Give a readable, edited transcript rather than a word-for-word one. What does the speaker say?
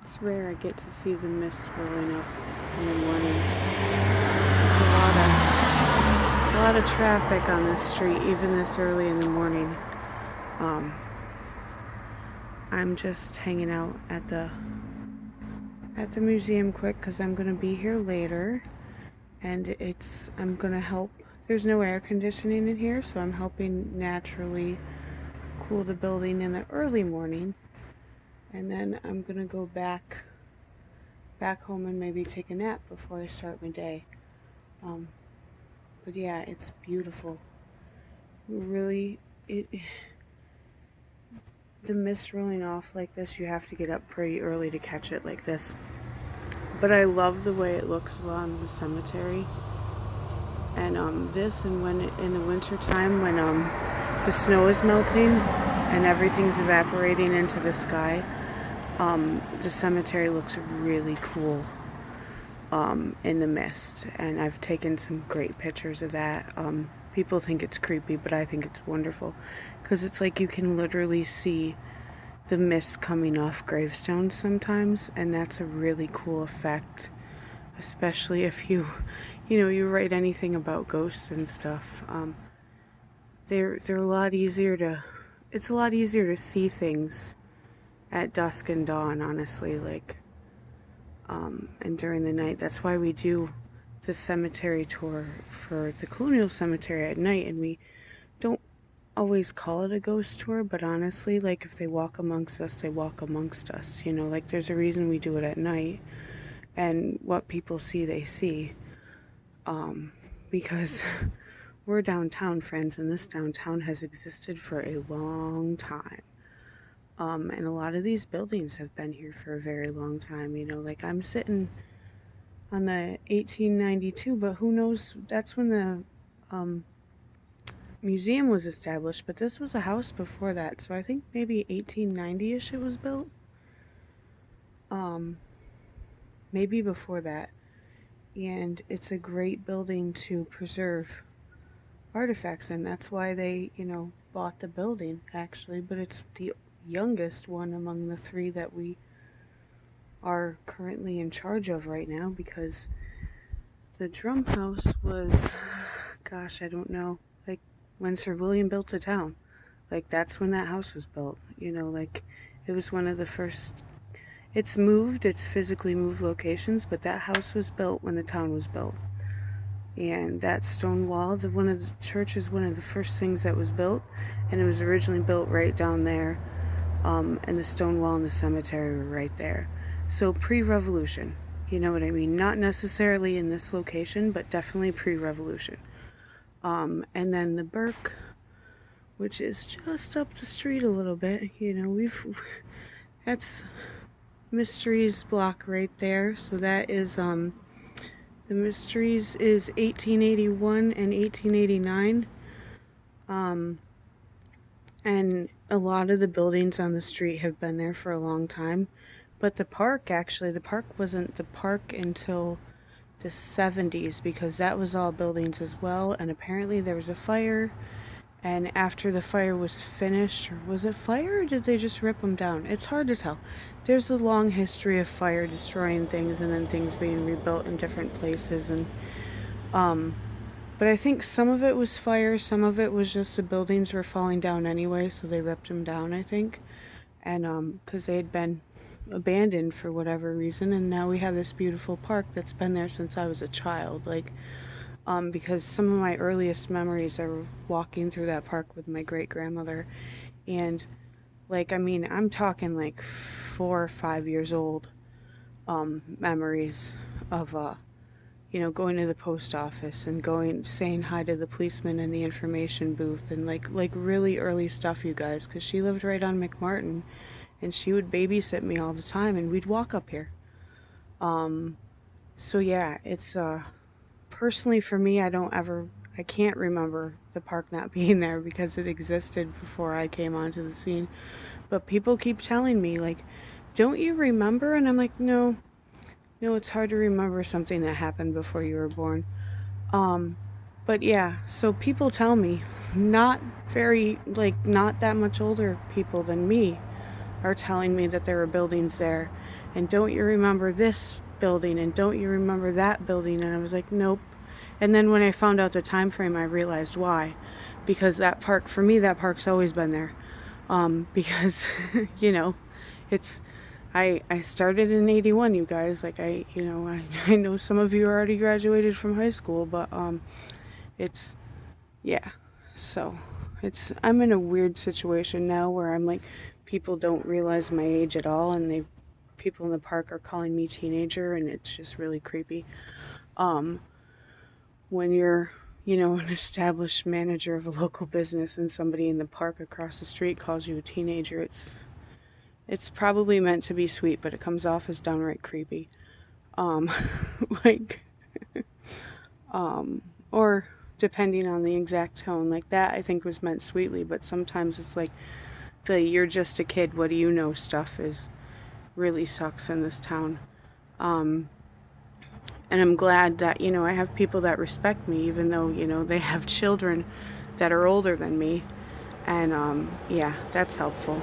It's rare I get to see the mist rolling up in the morning. There's a lot of traffic on this street, even this early in the morning. I'm just hanging out at the museum quick because I'm gonna be here later, and I'm gonna help. There's no air conditioning in here, so I'm helping naturally cool the building in the early morning, and then I'm gonna go back home and maybe take a nap before I start my day. But yeah, it's beautiful. Really, the mist rolling off like this, you have to get up pretty early to catch it like this. But I love the way it looks along the cemetery. And when in the winter time, when the snow is melting and everything's evaporating into the sky, the cemetery looks really cool in the mist. And I've taken some great pictures of that. People think it's creepy, but I think it's wonderful because it's like you can literally see the mist coming off gravestones sometimes, and that's a really cool effect, especially if you write anything about ghosts and stuff. They're a lot easier to it's a lot easier to see things at dusk and dawn, honestly, and during the night. That's why we do the cemetery tour for the Colonial Cemetery at night, and we don't always call it a ghost tour, but honestly, like, if they walk amongst us, they walk amongst us, like there's a reason we do it at night, and what people see, they see, because we're downtown, friends, and this downtown has existed for a long time. And a lot of these buildings have been here for a very long time, like I'm sitting on the 1892, but who knows, that's when the museum was established, but this was a house before that, so I think maybe 1890-ish it was built. Maybe before that. And it's a great building to preserve artifacts, and that's why they, bought the building, actually, but it's the youngest one among the three that we are currently in charge of right now, because the drum house was, gosh, I don't know, like when Sir William built the town. Like, that's when that house was built, like it was one of the first. It's physically moved locations, but that house was built when the town was built. And that stone wall, one of the churches, one of the first things that was built, and it was originally built right down there, and the stone wall and the cemetery were right there. So pre-revolution, you know what I mean? Not necessarily in this location, but definitely pre-revolution. And then the Burke, which is just up the street a little bit, that's Mysteries block right there. So that is the Mysteries is 1881 and 1889. And a lot of the buildings on the street have been there for a long time. But the park wasn't the park until the 70s, because that was all buildings as well. And apparently there was a fire. And after the fire was finished, or was it fire, or did they just rip them down? It's hard to tell. There's a long history of fire destroying things and then things being rebuilt in different places. And but I think some of it was fire, some of it was just the buildings were falling down anyway, so they ripped them down, I think. And because they had been abandoned for whatever reason, and now we have this beautiful park that's been there since I was a child. Because some of my earliest memories are walking through that park with my great-grandmother, and I'm talking like 4 or 5 years old memories of going to the post office and saying hi to the policeman in the information booth, and like really early stuff, you guys, because she lived right on McMartin, and she would babysit me all the time, and we'd walk up here. So yeah, it's personally, for me, I can't remember the park not being there because it existed before I came onto the scene. But people keep telling me, like, don't you remember? And I'm like, no, it's hard to remember something that happened before you were born. But yeah, so people tell me, not that much older people than me, are telling me that there are buildings there, and don't you remember this building, and don't you remember that building? And I was like, nope. And then when I found out the time frame, I realized why. Because that park, for me, that park's always been there. Because you know, it's I started in 81, you guys. Like I know some of you already graduated from high school, but it's yeah. So I'm in a weird situation now where I'm like, people don't realize my age at all, and people in the park are calling me teenager, and it's just really creepy. When you're an established manager of a local business and somebody in the park across the street calls you a teenager, it's probably meant to be sweet, but it comes off as downright creepy. Like, or depending on the exact tone, like that I think was meant sweetly, but sometimes it's like the "you're just a kid, what do you know" stuff is really sucks in this town. And I'm glad that, I have people that respect me, even though, they have children that are older than me. And yeah, that's helpful.